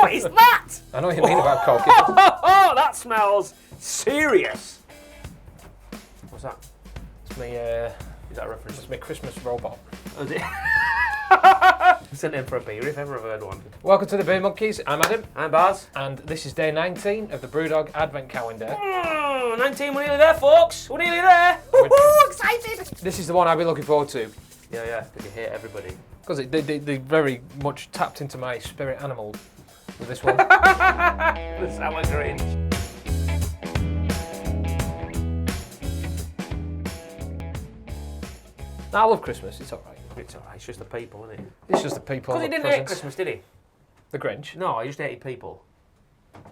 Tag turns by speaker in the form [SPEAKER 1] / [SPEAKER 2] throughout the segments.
[SPEAKER 1] What is that?
[SPEAKER 2] I know what you mean about Coke.
[SPEAKER 1] Oh, that smells serious. What's that?
[SPEAKER 2] It's me,
[SPEAKER 1] Is that a reference?
[SPEAKER 2] it's my Christmas robot.
[SPEAKER 1] Oh, is it? Sent in for a beer if ever I've heard one.
[SPEAKER 2] Welcome to the Beer Monkeys. I'm Adam.
[SPEAKER 1] I'm Baz.
[SPEAKER 2] And this is day 19 of the Brewdog Advent Calendar.
[SPEAKER 1] 19, we're nearly there, folks. We're nearly there. Woohoo, excited.
[SPEAKER 2] This is the one I've been looking forward to.
[SPEAKER 1] Yeah, because you hate everybody.
[SPEAKER 2] Because they very much tapped into my spirit animal with this one.
[SPEAKER 1] The sour Grinch.
[SPEAKER 2] I love Christmas, it's alright.
[SPEAKER 1] It's alright, it's just the people, isn't it?
[SPEAKER 2] It's just the people.
[SPEAKER 1] Because he didn't hate Christmas, did he?
[SPEAKER 2] The Grinch?
[SPEAKER 1] No, he just hated people.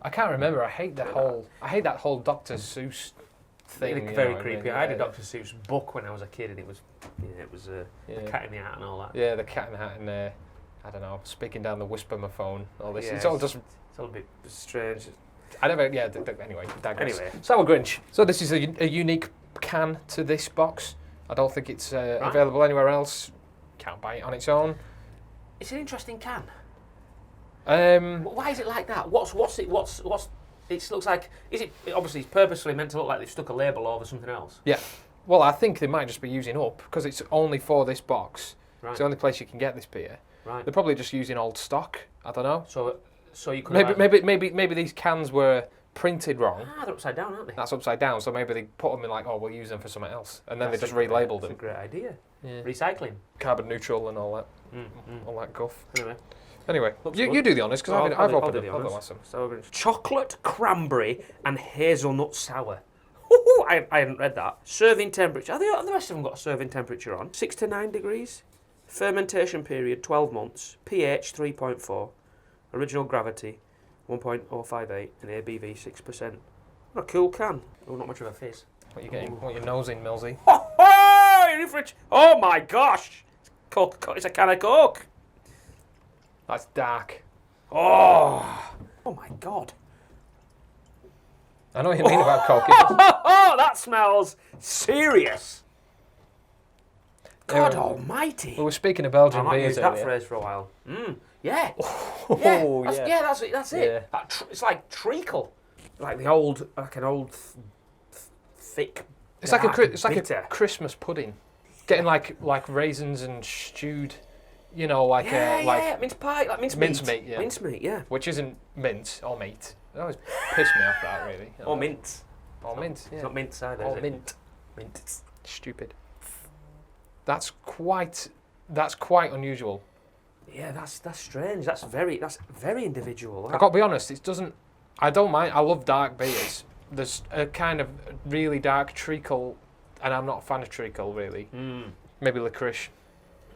[SPEAKER 2] I can't remember. I hate that whole Dr. Seuss thing.
[SPEAKER 1] It's very creepy. I had a Dr. Seuss book when I was a kid, and it was the Cat in the Hat and all that.
[SPEAKER 2] Yeah, the Cat in the Hat and I don't know, speaking down the whispermophone. All this.
[SPEAKER 1] Yeah,
[SPEAKER 2] it's all just.
[SPEAKER 1] It's all a bit strange.
[SPEAKER 2] I never. Yeah. Anyway, digress.
[SPEAKER 1] Anyway.
[SPEAKER 2] Sour Grinch. So this is a unique can to this box. I don't think it's available anywhere else. Can't buy it on its own.
[SPEAKER 1] It's an interesting can.
[SPEAKER 2] Why
[SPEAKER 1] is it like that? What's it? It looks like. Is it obviously it's purposely meant to look like they've stuck a label over something else?
[SPEAKER 2] Yeah. Well, I think they might just be using up because it's only for this box.
[SPEAKER 1] Right.
[SPEAKER 2] It's the only place you can get this beer.
[SPEAKER 1] Right.
[SPEAKER 2] They're probably just using old stock. I don't know.
[SPEAKER 1] So you could
[SPEAKER 2] maybe these cans were printed wrong.
[SPEAKER 1] they're upside down, aren't they?
[SPEAKER 2] That's upside down. So maybe they put them in like, oh, we'll use them for something else, and then they just relabeled them.
[SPEAKER 1] That's a great idea.
[SPEAKER 2] Yeah.
[SPEAKER 1] Recycling.
[SPEAKER 2] Carbon neutral and all that. All that guff.
[SPEAKER 1] Anyway,
[SPEAKER 2] you do the honours because I've opened it. I'll last them.
[SPEAKER 1] Chocolate, cranberry, and hazelnut sour. I hadn't read that. Serving temperature. Are the rest of them got a serving temperature on? 6 to 9 degrees. Fermentation period 12 months. pH 3.4. Original gravity 1.058 and ABV 6%. What a cool can. Oh, not much of a fizz.
[SPEAKER 2] What are you getting? What are you nosing, Millsy?
[SPEAKER 1] Oh my gosh! It's a can of Coke.
[SPEAKER 2] That's dark.
[SPEAKER 1] Oh my god.
[SPEAKER 2] I know what you mean about Coke.
[SPEAKER 1] Oh, that smells serious. God almighty.
[SPEAKER 2] We were speaking of Belgian
[SPEAKER 1] I might
[SPEAKER 2] beers
[SPEAKER 1] use that
[SPEAKER 2] earlier.
[SPEAKER 1] phrase for a while. Yeah.
[SPEAKER 2] Oh,
[SPEAKER 1] That's it.
[SPEAKER 2] Yeah.
[SPEAKER 1] It's like treacle. Like an old thick.
[SPEAKER 2] It's like
[SPEAKER 1] bitter.
[SPEAKER 2] a Christmas pudding. Getting like raisins and stewed,
[SPEAKER 1] mince pie, like mince meat.
[SPEAKER 2] Yeah.
[SPEAKER 1] Mince meat, yeah.
[SPEAKER 2] Which isn't mint or meat. It always pissed me off that really.
[SPEAKER 1] Or mint.
[SPEAKER 2] Or mint. Yeah.
[SPEAKER 1] It's not mince either.
[SPEAKER 2] Or
[SPEAKER 1] is it?
[SPEAKER 2] mint.
[SPEAKER 1] Mint.
[SPEAKER 2] Stupid. That's quite unusual.
[SPEAKER 1] Yeah, that's strange. That's very individual.
[SPEAKER 2] I got to be honest. I don't mind. I love dark beers. There's a kind of really dark treacle, and I'm not a fan of treacle really. Maybe licorice,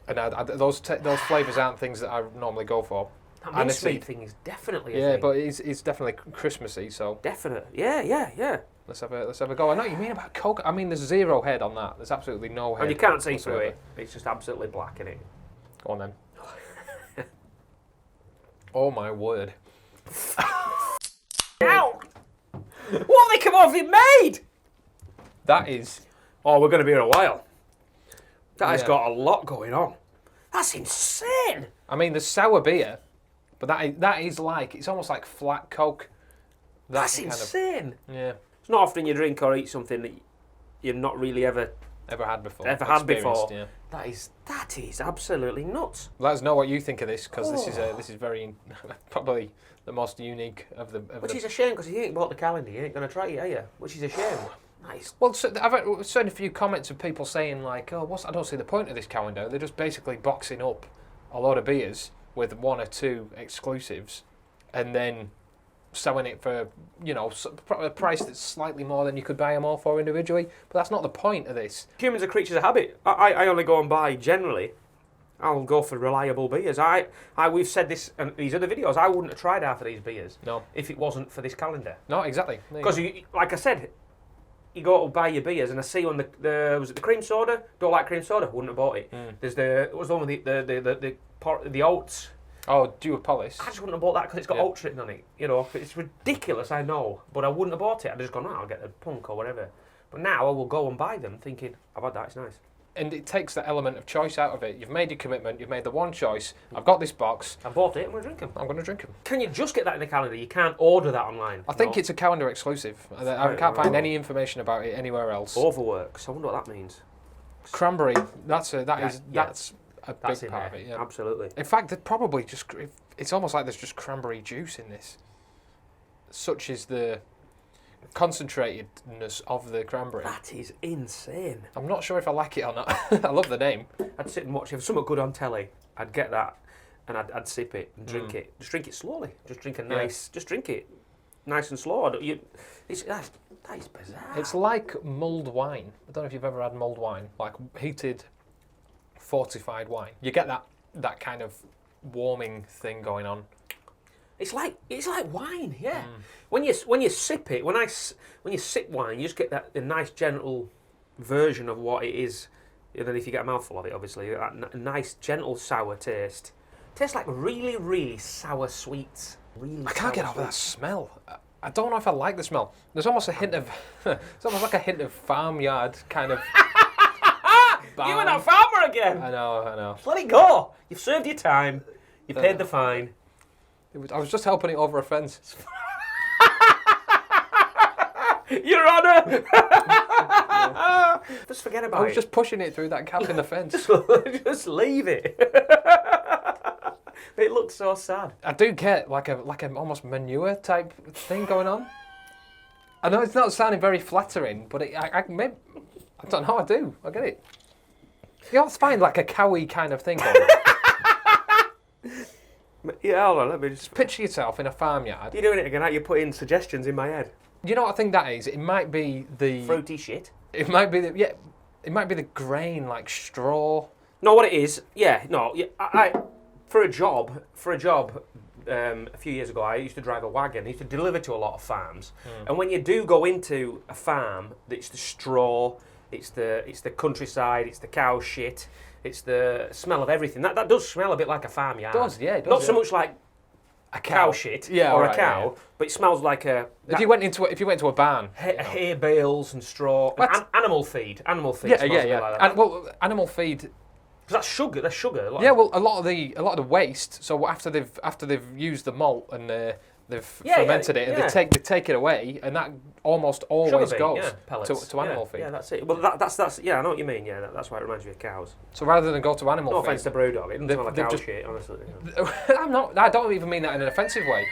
[SPEAKER 2] and those flavours aren't things that I normally go for.
[SPEAKER 1] That mince meat thing is definitely a thing.
[SPEAKER 2] But it's definitely Christmassy. So
[SPEAKER 1] definite. Yeah.
[SPEAKER 2] Let's have a go. I know what you mean about Coke. I mean, there's zero head on that. There's absolutely no head.
[SPEAKER 1] And you can't see
[SPEAKER 2] whatsoever.
[SPEAKER 1] through it. It's just absolutely black, isn't it?
[SPEAKER 2] Go on then. Oh my word.
[SPEAKER 1] Ow! What have they come off it made?
[SPEAKER 2] That is...
[SPEAKER 1] Oh, we're going to be here a while. That has
[SPEAKER 2] Yeah.
[SPEAKER 1] got a lot going on. That's insane.
[SPEAKER 2] I mean, there's sour beer, but that is like... It's almost like flat Coke.
[SPEAKER 1] That's insane.
[SPEAKER 2] Yeah.
[SPEAKER 1] It's not often you drink or eat something that you've not really ever
[SPEAKER 2] had before.
[SPEAKER 1] Yeah.
[SPEAKER 2] Yeah.
[SPEAKER 1] That is absolutely nuts.
[SPEAKER 2] Let us know what you think of this, because this is very... probably the most unique of the...
[SPEAKER 1] Which is a shame, because you ain't bought the calendar, you ain't going to try it, are you? Which is a shame. Nice.
[SPEAKER 2] Well, so I've seen a few comments of people saying like, "Oh, I don't see the point of this calendar. They're just basically boxing up a load of beers with one or two exclusives, and then selling it for a price that's slightly more than you could buy them all for individually." But that's not the point of this.
[SPEAKER 1] Humans are creatures of habit. I only go and buy generally. I'll go for reliable beers. We've said this in these other videos. I wouldn't have tried half of these beers if it wasn't for this calendar.
[SPEAKER 2] No, exactly.
[SPEAKER 1] Because like I said. You go to buy your beers, and I see on was it the cream soda? Don't like cream soda. Wouldn't have bought it. There's what was the one with the oats.
[SPEAKER 2] Oh, Dew Polish.
[SPEAKER 1] I just wouldn't have bought that because it's got oats written on it. It's ridiculous. I know, but I wouldn't have bought it. I'd just gone, I'll get the punk or whatever. But now I will go and buy them, thinking I've had that. It's nice.
[SPEAKER 2] and it takes the element of choice out of it. You've made your commitment. You've made the one choice. I've got this box.
[SPEAKER 1] I bought it. I'm going to drink them.
[SPEAKER 2] I'm going to drink them.
[SPEAKER 1] Can you just get that in the calendar? You can't order that online.
[SPEAKER 2] I think it's a calendar exclusive. I can't find any information about it anywhere else.
[SPEAKER 1] Overworks. I wonder what that means.
[SPEAKER 2] Cranberry. That's a big
[SPEAKER 1] in
[SPEAKER 2] part of
[SPEAKER 1] there.
[SPEAKER 2] it. Yeah.
[SPEAKER 1] Absolutely.
[SPEAKER 2] In fact, there's probably just. It's almost like there's just cranberry juice in this. Such is the concentratedness of the cranberry.
[SPEAKER 1] That is insane.
[SPEAKER 2] I'm not sure if I like it or not. I love the name.
[SPEAKER 1] I'd sit and watch. If there's something good on telly, I'd get that and I'd sip it and drink it. Just drink it slowly. Just drink Just drink it nice and slow. That is bizarre.
[SPEAKER 2] It's like mulled wine. I don't know if you've ever had mulled wine, like heated, fortified wine. You get that kind of warming thing going on.
[SPEAKER 1] It's like wine, yeah. When you sip it, when you sip wine, you just get a nice gentle version of what it is. And then if you get a mouthful of it, obviously, that nice gentle sour taste. Tastes like really, really sour sweets. Really,
[SPEAKER 2] I can't get over that smell. I don't know if I like the smell. There's almost a hint of, it's almost like a hint of farmyard kind of.
[SPEAKER 1] You and that farmer again.
[SPEAKER 2] I know.
[SPEAKER 1] Let it go. You've served your time. You paid the fine.
[SPEAKER 2] I was just helping it over a fence.
[SPEAKER 1] Your Honour! Just forget about it.
[SPEAKER 2] I was just pushing it through that gap in the fence.
[SPEAKER 1] Just leave it. It looks so sad.
[SPEAKER 2] I do get like a almost manure type thing going on. I know it's not sounding very flattering, but I don't know. I do. I get it. You always find like a cowy kind of thing going on.
[SPEAKER 1] Yeah, hold on, let me just...
[SPEAKER 2] Picture yourself in a farmyard.
[SPEAKER 1] You're doing it again, aren't you? Putting suggestions in my head.
[SPEAKER 2] You know what I think that is? It might be the...
[SPEAKER 1] Fruity shit.
[SPEAKER 2] It might be the... Yeah, it might be the grain, like straw.
[SPEAKER 1] No, what it is... Yeah, no. For a job, a few years ago, I used to drive a wagon. I used to deliver to a lot of farms. And when you do go into a farm, it's the straw, it's the countryside, it's the cow shit... It's the smell of everything. That does smell a bit like a farmyard.
[SPEAKER 2] It does, yeah. It does,
[SPEAKER 1] Not so much like a cow shit or a cow, but it smells like a...
[SPEAKER 2] If you went into a barn...
[SPEAKER 1] Hay bales and straw. And animal feed. Animal feed smells a bit like that.
[SPEAKER 2] And, animal feed...
[SPEAKER 1] Because that's sugar. That's sugar.
[SPEAKER 2] Yeah, well, a lot of the waste. So after they've used the malt and they've fermented it, and they take it away, and that almost always goes to animal feed.
[SPEAKER 1] Yeah, that's it. Well, that's yeah, I know what you mean. Yeah, that's why it reminds me of cows.
[SPEAKER 2] So rather than go to animal feed...
[SPEAKER 1] No offence to Brewdog, it doesn't smell like cow shit, honestly.
[SPEAKER 2] I don't even mean that in an offensive way.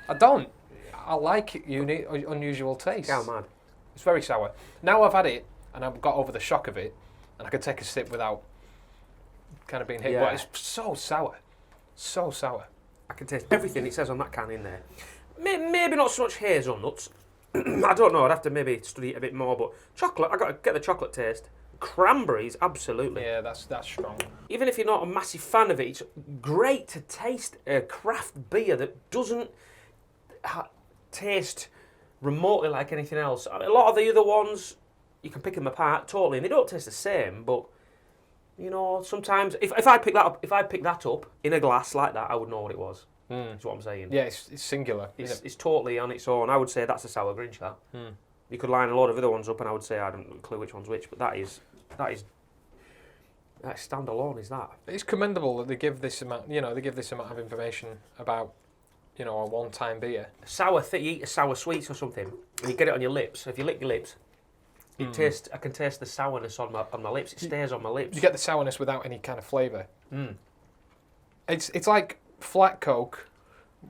[SPEAKER 2] I don't. I like unusual taste.
[SPEAKER 1] Cow mad.
[SPEAKER 2] It's very sour. Now I've had it, and I've got over the shock of it, and I can take a sip without kind of being hit. But it's so sour. So sour.
[SPEAKER 1] I can taste everything it says on that can in there. Maybe not so much hazelnuts. I don't know. I'd have to maybe study it a bit more. But chocolate, I got to get the chocolate taste. Cranberries, absolutely.
[SPEAKER 2] Yeah, that's strong.
[SPEAKER 1] Even if you're not a massive fan of it, it's great to taste a craft beer that doesn't taste remotely like anything else. I mean, a lot of the other ones, you can pick them apart totally, and they don't taste the same. But you know, sometimes if I pick that up in a glass like that, I would know what it was. Is what I'm saying.
[SPEAKER 2] Yeah, it's singular.
[SPEAKER 1] It's totally on its own. I would say that's a sour Grinch. That you could line a lot of other ones up, and I would say I don't clue which one's which. But that is standalone. Is that?
[SPEAKER 2] It's commendable that they give this amount. You know, they give this amount of information about, you know, a one-time beer.
[SPEAKER 1] You eat a sour sweets or something, and you get it on your lips. If you lick your lips, I can taste the sourness on my lips. It stays on my lips.
[SPEAKER 2] You get the sourness without any kind of flavour. It's like flat Coke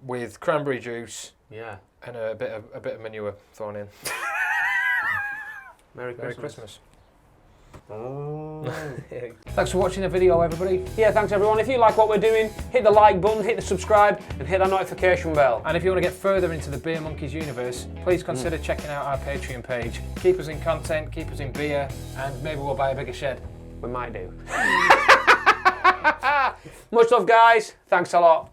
[SPEAKER 2] with cranberry juice.
[SPEAKER 1] Yeah.
[SPEAKER 2] And a bit of manure thrown in.
[SPEAKER 1] Merry Christmas.
[SPEAKER 2] Oh. Thanks for watching the video, everybody.
[SPEAKER 1] Yeah, thanks everyone. If you like what we're doing, hit the like button, hit the subscribe, and hit that notification bell.
[SPEAKER 2] And if you want to get further into the Beer Monkeys universe, please consider checking out our Patreon page. Keep us in content, keep us in beer, and maybe we'll buy a bigger shed.
[SPEAKER 1] We might do. Much love, guys. Thanks a lot.